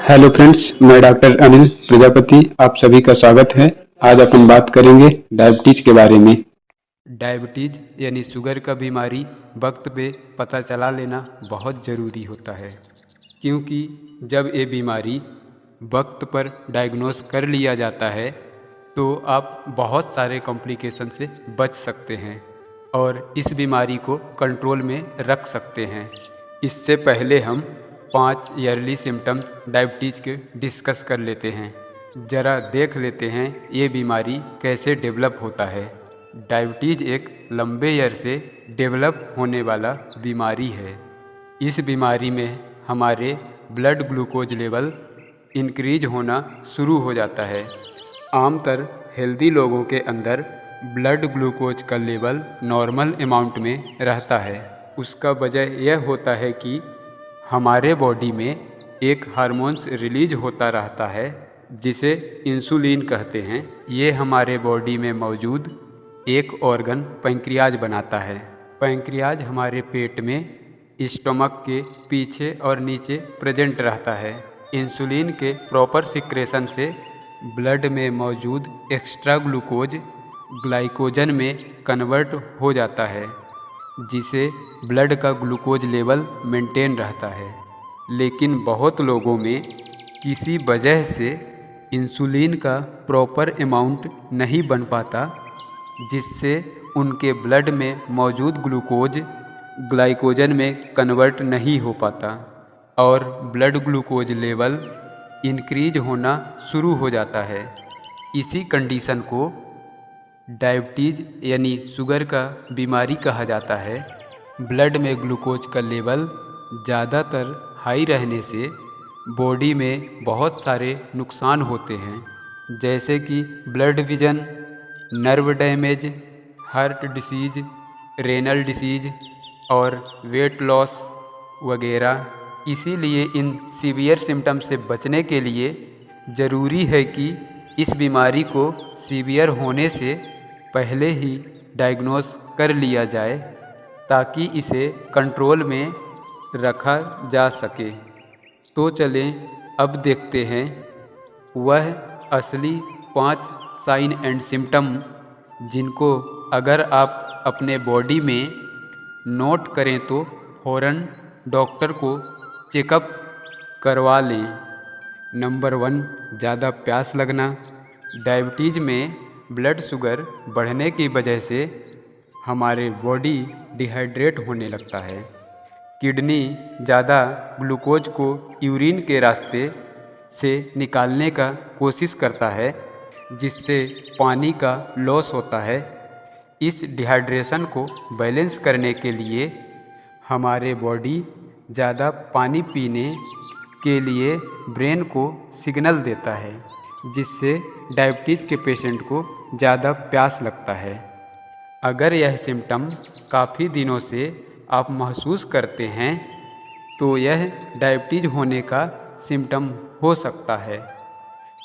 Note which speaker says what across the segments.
Speaker 1: Hello friends, मैं doctor Anil Prajapati आप सभी का स्वागत है। आज अपन बात करेंगे डायबिटीज के बारे में।
Speaker 2: डायबिटीज़ यानी शुगर का बीमारी वक्त पे पता चला लेना बहुत ज़रूरी होता है, क्योंकि जब ये बीमारी वक्त पर डायग्नोस कर लिया जाता है तो आप बहुत सारे कॉम्प्लिकेशन से बच सकते हैं और इस बीमारी को कंट्रोल में रख सकते हैं। इससे पहले हम 5 ईयरली सिम्टम्स डायबिटीज़ के डिस्कस कर लेते हैं। ज़रा देख लेते हैं ये बीमारी कैसे डेवलप होता है। डायबिटीज़ एक लंबे ईयर से डेवलप होने वाला बीमारी है। इस बीमारी में हमारे ब्लड ग्लूकोज लेवल इंक्रीज होना शुरू हो जाता है। आमतौर हेल्दी लोगों के अंदर ब्लड ग्लूकोज का लेवल नॉर्मल अमाउंट में रहता है। उसका वजह यह होता है कि हमारे बॉडी में एक हार्मोन्स रिलीज होता रहता है जिसे इंसुलिन कहते हैं। ये हमारे बॉडी में मौजूद एक ऑर्गन पैंक्रियाज बनाता है। पैंक्रियाज हमारे पेट में स्टमक के पीछे और नीचे प्रेजेंट रहता है। इंसुलिन के प्रॉपर सिक्रेशन से ब्लड में मौजूद एक्स्ट्रा ग्लूकोज ग्लाइकोजन में कन्वर्ट हो जाता है, जिसे ब्लड का ग्लूकोज लेवल मेंटेन रहता है। लेकिन बहुत लोगों में किसी वजह से इंसुलिन का प्रॉपर अमाउंट नहीं बन पाता, जिससे उनके ब्लड में मौजूद ग्लूकोज ग्लाइकोजन में कन्वर्ट नहीं हो पाता और ब्लड ग्लूकोज लेवल इंक्रीज होना शुरू हो जाता है। इसी कंडीशन को डायबिटीज़ यानी शुगर का बीमारी कहा जाता है। ब्लड में ग्लूकोज का लेवल ज़्यादातर हाई रहने से बॉडी में बहुत सारे नुकसान होते हैं, जैसे कि blood vision, nerve damage, heart disease, renal disease और वेट लॉस वगैरह। इसीलिए इन सीवियर सिम्टम्स से बचने के लिए ज़रूरी है कि इस बीमारी को सीवियर होने से पहले ही डायग्नोस कर लिया जाए, ताकि इसे कंट्रोल में रखा जा सके। तो चलें अब देखते हैं वह असली 5 साइन एंड सिम्टम जिनको अगर आप अपने बॉडी में नोट करें तो फ़ौरन डॉक्टर को चेकअप करवा लें। नंबर 1, ज़्यादा प्यास लगना। डायबिटीज़ में ब्लड शुगर बढ़ने की वजह से हमारे बॉडी डिहाइड्रेट होने लगता है। किडनी ज़्यादा ग्लूकोज को यूरिन के रास्ते से निकालने का कोशिश करता है, जिससे पानी का लॉस होता है। इस डिहाइड्रेशन को बैलेंस करने के लिए हमारे बॉडी ज़्यादा पानी पीने के लिए ब्रेन को सिग्नल देता है, जिससे डायबिटीज़ के पेशेंट को ज़्यादा प्यास लगता है। अगर यह सिम्टम काफ़ी दिनों से आप महसूस करते हैं तो यह डायबिटीज़ होने का सिम्टम हो सकता है।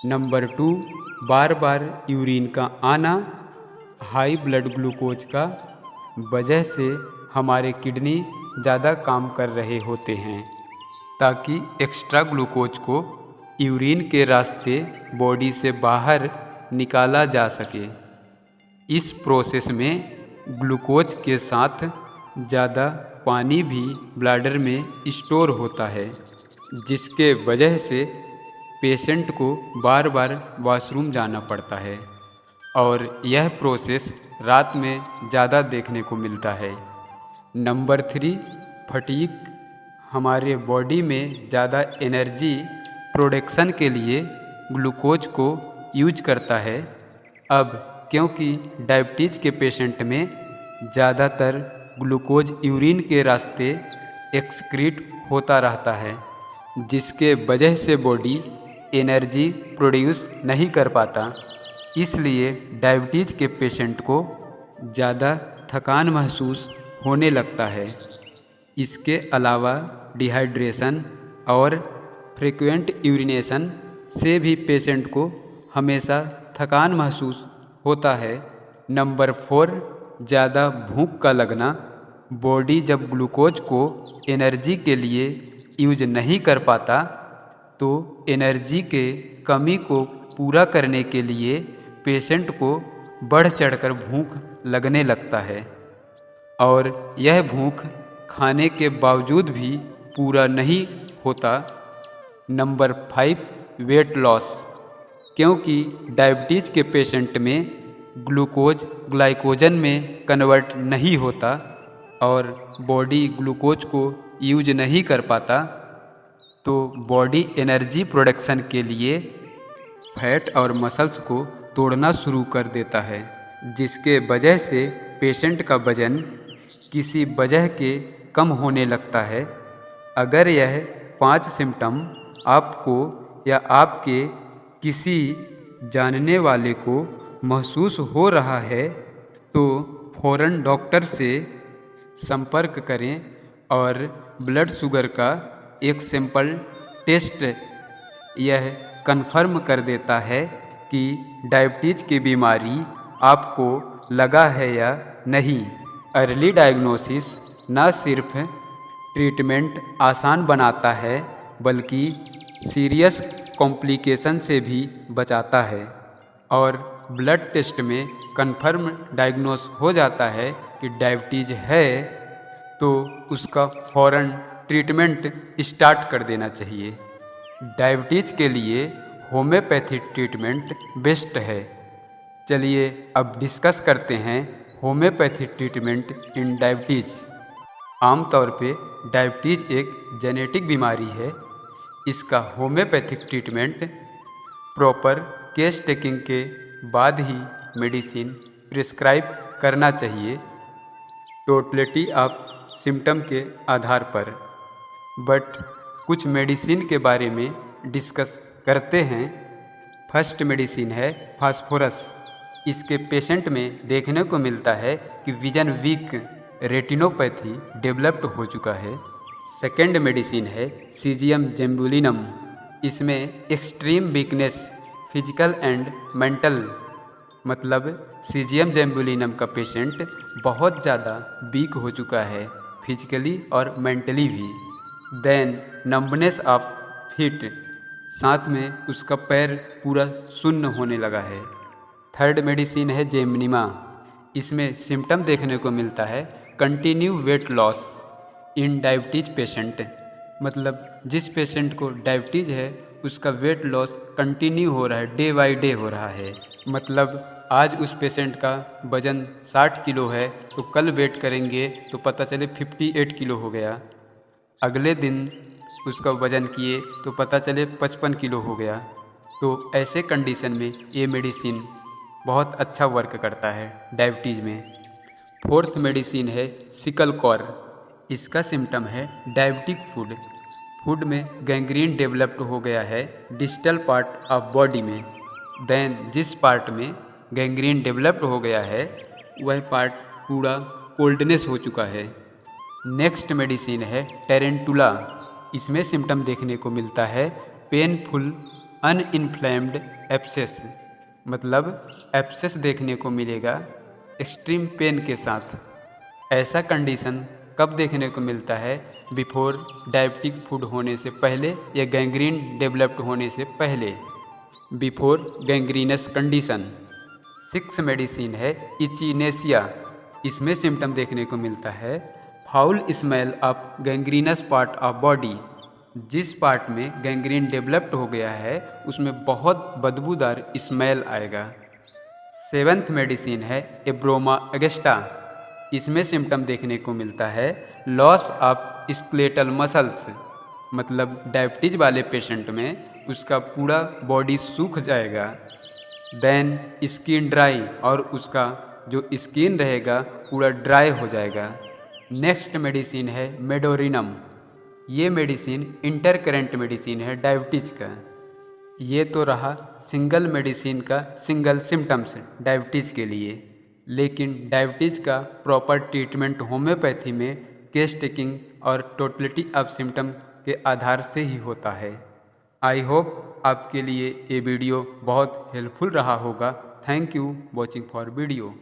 Speaker 2: नंबर 2, बार बार यूरिन का आना। हाई ब्लड ग्लूकोज का वजह से हमारे किडनी ज़्यादा काम कर रहे होते हैं, ताकि एक्स्ट्रा ग्लूकोज को यूरिन के रास्ते बॉडी से बाहर निकाला जा सके। इस प्रोसेस में ग्लूकोज के साथ ज़्यादा पानी भी ब्लैडर में स्टोर होता है, जिसके वजह से पेशेंट को बार बार वॉशरूम जाना पड़ता है और यह प्रोसेस रात में ज़्यादा देखने को मिलता है। Number 3, fatigue. हमारे बॉडी में ज़्यादा एनर्जी प्रोडक्शन के लिए ग्लूकोज को यूज करता है। अब क्योंकि डायबिटीज़ के पेशेंट में ज़्यादातर ग्लूकोज यूरिन के रास्ते एक्सक्रीट होता रहता है, जिसके वजह से बॉडी एनर्जी प्रोड्यूस नहीं कर पाता। इसलिए डायबिटीज़ के पेशेंट को ज़्यादा थकान महसूस होने लगता है। इसके अलावा डिहाइड्रेशन और फ्रीक्वेंट यूरिनेशन से भी पेशेंट को हमेशा थकान महसूस होता है। नंबर 4, ज़्यादा भूख का लगना। बॉडी जब ग्लूकोज को एनर्जी के लिए यूज नहीं कर पाता तो एनर्जी के कमी को पूरा करने के लिए पेशेंट को बढ़ चढ़कर भूख लगने लगता है और यह भूख खाने के बावजूद भी पूरा नहीं होता। Number 5, weight loss. क्योंकि डायबिटीज़ के पेशेंट में ग्लूकोज ग्लाइकोजन में कन्वर्ट नहीं होता और बॉडी ग्लूकोज को यूज नहीं कर पाता, तो बॉडी एनर्जी प्रोडक्शन के लिए फैट और मसल्स को तोड़ना शुरू कर देता है, जिसके वजह से पेशेंट का वजन किसी वजह के कम होने लगता है। अगर यह 5 सिम्टम आपको या आपके किसी जानने वाले को महसूस हो रहा है तो फ़ौरन डॉक्टर से संपर्क करें और ब्लड शुगर का एक सैंपल टेस्ट यह कन्फर्म कर देता है कि डायबिटीज़ की बीमारी आपको लगा है या नहीं। अर्ली डायग्नोसिस न सिर्फ ट्रीटमेंट आसान बनाता है बल्कि सीरियस कॉम्प्लिकेशन से भी बचाता है और ब्लड टेस्ट में कन्फर्म डायग्नोस हो जाता है कि डायबिटीज़ है तो उसका फ़ौरन ट्रीटमेंट स्टार्ट कर देना चाहिए। डायबिटीज़ के लिए होम्योपैथी ट्रीटमेंट बेस्ट है। चलिए अब डिस्कस करते हैं होम्योपैथी ट्रीटमेंट इन डायबिटीज़। आमतौर पे डायबिटीज़ एक जेनेटिक बीमारी है। इसका homeopathic treatment proper case taking के बाद ही मेडिसिन प्रिस्क्राइब करना चाहिए, टोटलिटी ऑफ सिम्टम के आधार पर। बट कुछ मेडिसिन के बारे में डिस्कस करते हैं। फर्स्ट मेडिसिन है फास्फोरस। इसके पेशेंट में देखने को मिलता है कि विजन वीक रेटिनोपैथी डेवलप्ड हो चुका है। सेकेंड मेडिसिन है सीजियम जेम्बुलिनम। इसमें extreme weakness physical and mental, मतलब सीजियम जेम्बुलिनम का पेशेंट बहुत ज़्यादा वीक हो चुका है फिजिकली और मेंटली भी। देन नंबनेस ऑफ फीट, साथ में उसका पैर पूरा सुन्न होने लगा है। थर्ड मेडिसिन है जेमनिमा। इसमें सिम्टम देखने को मिलता है continue weight loss in diabetes patient, मतलब जिस पेशेंट को डायबिटीज़ है उसका वेट लॉस कंटिन्यू हो रहा है, डे बाई डे हो रहा है। मतलब आज उस पेशेंट का वज़न 60 किलो है तो कल वेट करेंगे तो पता चले 58 किलो हो गया। अगले दिन उसका वज़न किए तो पता चले 55 किलो हो गया। तो ऐसे कंडीशन में ये मेडिसिन बहुत अच्छा वर्क करता है डायबिटीज़ में। फोर्थ मेडिसिन है सिकल कॉर। इसका सिम्टम है डायबिटिक फूड में गैंग्रीन डेवलप्ड हो गया है डिस्टल पार्ट ऑफ बॉडी में। देन जिस पार्ट में गैंग्रीन डेवलप्ड हो गया है वह पार्ट पूरा कोल्डनेस हो चुका है। नेक्स्ट मेडिसिन है टेरेंटुला। इसमें सिम्टम देखने को मिलता है पेनफुल अनइन्फ्लेम्ड एब्सेस, मतलब एब्सेस देखने को मिलेगा एक्सट्रीम पेन के साथ। ऐसा कंडीशन कब देखने को मिलता है? बिफोर डायबिटिक फूड होने से पहले या गैंग्रीन डेवलप्ड होने से पहले, before gangrenous condition. Six medicine है इचिनेसिया। इसमें सिम्टम देखने को मिलता है foul smell of gangrenous part of body. जिस पार्ट में गैंग्रीन डेवलप्ड हो गया है उसमें बहुत बदबूदार स्मेल आएगा। सेवन्थ मेडिसिन है एब्रोमा अगेस्टा। इसमें सिम्टम देखने को मिलता है लॉस ऑफ स्केलेटल मसल्स, मतलब डायबिटीज वाले पेशेंट में उसका पूरा बॉडी सूख जाएगा। देन स्किन ड्राई, और उसका जो स्किन रहेगा पूरा ड्राई हो जाएगा। नेक्स्ट मेडिसिन है मेडोरिनम। ये मेडिसिन इंटरकरेंट मेडिसिन है डायबिटीज का। ये तो रहा सिंगल मेडिसिन का सिंगल सिम्टम्स डायबिटीज़ के लिए, लेकिन डायबिटीज़ का प्रॉपर ट्रीटमेंट होम्योपैथी में केस टेकिंग और टोटलिटी ऑफ सिम्टम के आधार से ही होता है। आई होप आपके लिए ये वीडियो बहुत हेल्पफुल रहा होगा। Thank you watching for video.